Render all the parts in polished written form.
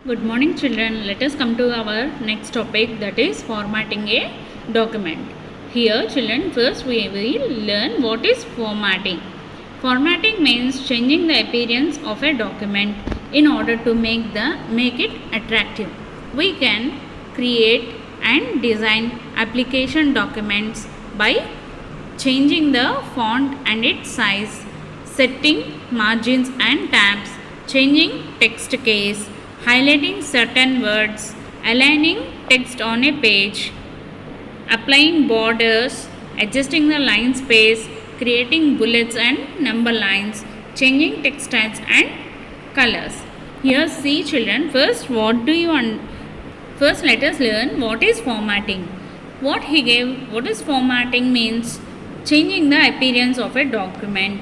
Good morning, children. Let us come to our next topic, that is formatting a document. Here, children, first we will learn what is formatting. Formatting means changing the appearance of a document in order to make it attractive. We can create and design application documents by changing the font and its size, setting margins and tabs, changing text case, highlighting certain words, aligning text on a page, applying borders, adjusting the line space, creating bullets and number lines, changing text styles and colors. Here see children, first let us learn what is formatting. What is formatting means changing the appearance of a document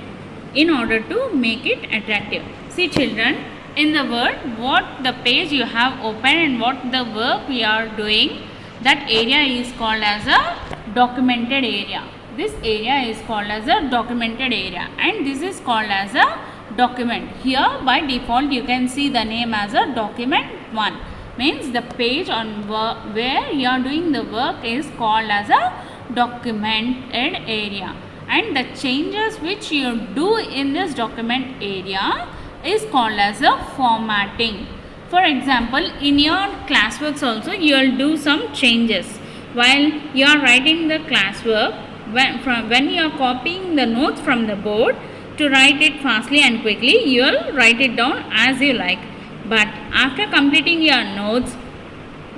in order to make it attractive. See children, in the word, what the page you have open and what the work we are doing, that area is called as a documented area. This area is called as a documented area and this is called as a document. Here by default you can see the name as a document 1. Means the page on where you are doing the work is called as a documented area, and the changes which you do in this document area is called as a formatting. For example, in your classworks also you will do some changes while you are writing the classwork. When you are copying the notes from the board, to write it fastly and quickly, you will write it down as you like. But after completing your notes,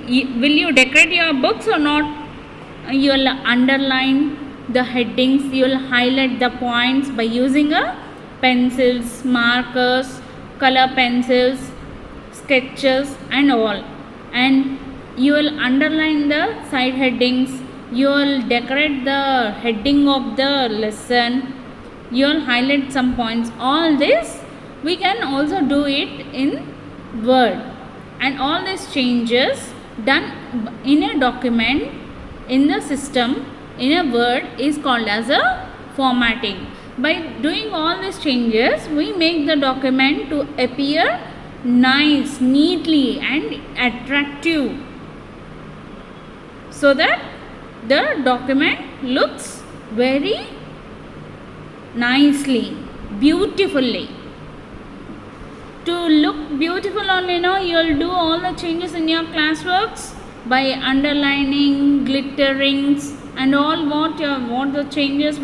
will you decorate your books or not? You will underline the headings, you will highlight the points by using pencils, markers, color pencils, sketches and all. And you will underline the side headings, you will decorate the heading of the lesson, you will highlight some points. All this we can also do it in Word, and all these changes done in a document in the system in a Word is called as a formatting. By doing all these changes, we make the document to appear nice, neatly and attractive, so that the document looks very nicely, beautifully. To look beautiful only, you will do all the changes in your classworks by underlining, glitterings and all what the changes,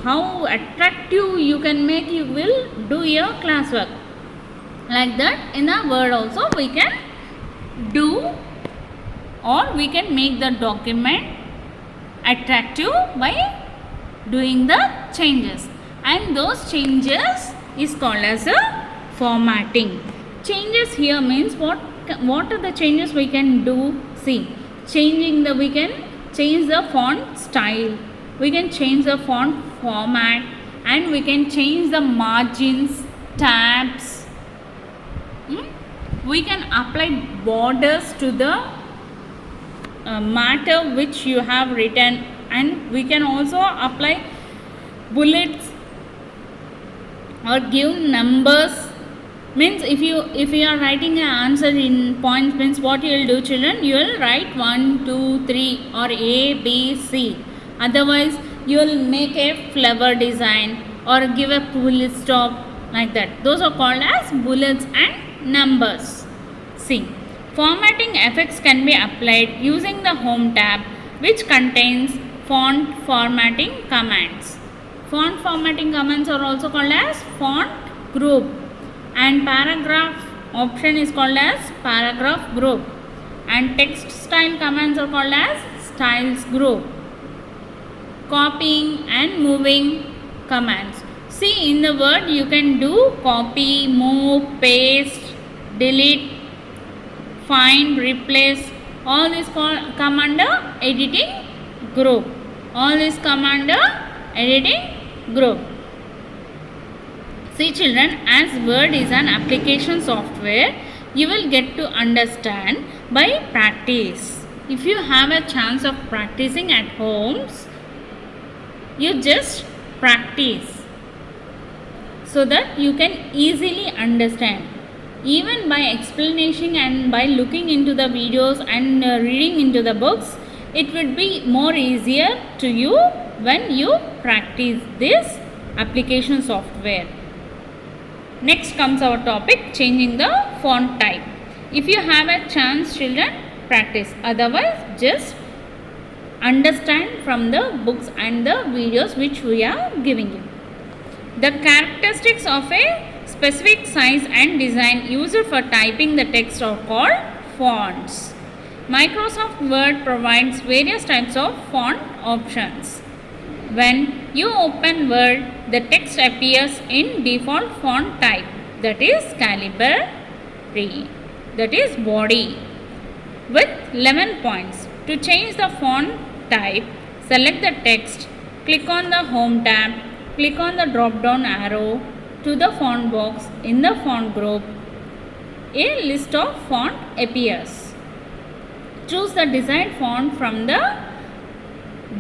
how attractive you can make, you will do your classwork. Like that in a Word also we can do, or we can make the document attractive by doing the changes, and those changes is called as a formatting. Changes here means what are the changes we can do? See, we can change the font style, we can change the font format, and we can change the margins, tabs. We can apply borders to the matter which you have written, and we can also apply bullets or give numbers. Means if you are writing an answer in points, means what you will do children, you will write 1, 2, 3 or A, B, C. Otherwise you will make a flower design or give a full stop, like that. Those are called as bullets and numbers. See, formatting effects can be applied using the Home tab, which contains font formatting commands. Font formatting commands are also called as font group, and paragraph option is called as paragraph group, and text style commands are called as styles group. Copying and moving commands. See, in the Word you can do copy, move, paste, delete, find, replace. All these come under editing group. All these come under editing group. See children, as Word is an application software, you will get to understand by practice. If you have a chance of practicing at homes, you just practice so that you can easily understand. Even by explanation and by looking into the videos and reading into the books, it would be more easier to you when you practice this application software. Next comes our topic, changing the font type. If you have a chance, children, practice. Otherwise, just understand from the books and the videos which we are giving you. The characteristics of a specific size and design used for typing the text are called fonts. Microsoft Word provides various types of font options. When you open Word, the text appears in default font type, that is calibri, that is body, with 11 points. To change the font type, select the text, click on the Home tab, click on the drop down arrow to the font box. In the font group, a list of font appears. Choose the desired font from the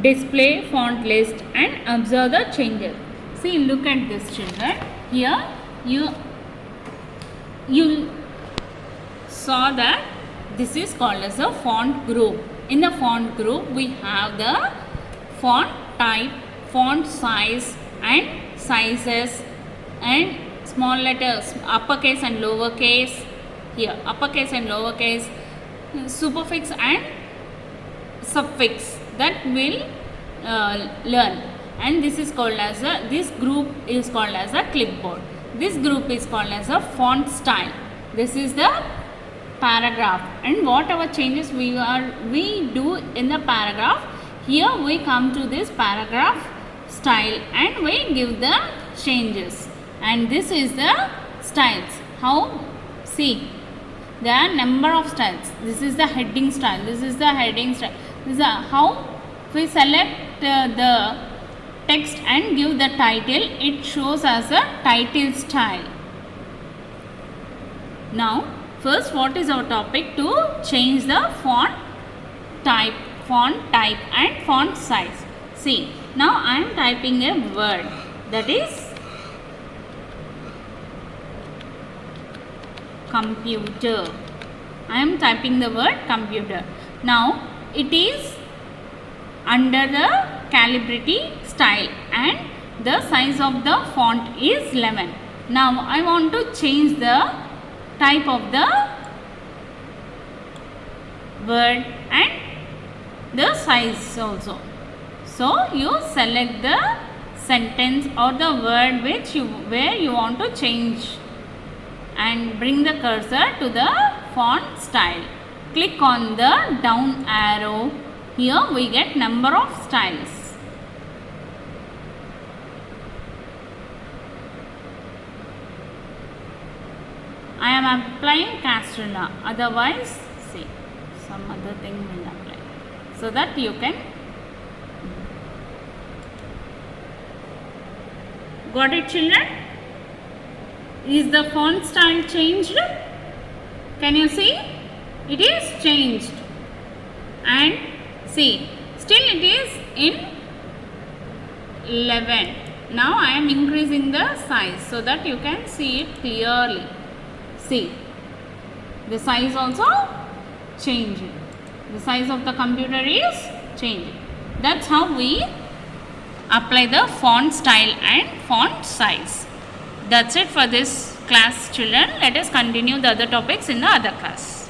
display font list and observe the changes. See, look at this, children. Here you saw that this is called as a font group. In the font group, we have the font type, font size and sizes, and small letters, uppercase and lowercase. Here, uppercase and lowercase, superfix and suffix, that will learn. And this is called as a, this group is called as a clipboard. This group is called as a font style. This is the paragraph, and whatever changes we do in the paragraph, here we come to this paragraph style and we give the changes. And this is the styles. How? See, there are number of styles. This is the heading style. This is the heading style. This is how we select the text and give the title. It shows as a title style. Now, first, what is our topic? To change the font type and font size. See, now I am typing a word, that is computer. I am typing the word computer. Now it is under the Calibri style and the size of the font is 11. Now I want to change the type of the word and the size also. So you select the sentence or the word where you want to change and bring the cursor to the font style. Click on the down arrow. Here we get number of styles. I am applying Castrella, otherwise see some other thing will apply, so that you can. Got it, children? Is the font style changed? Can you see? It is changed. And see, still it is in 11. Now I am increasing the size so that you can see it clearly. See, the size also changing. The size of the computer is changing. That's how we apply the font style and font size. That's it for this class, children. Let us continue the other topics in the other class.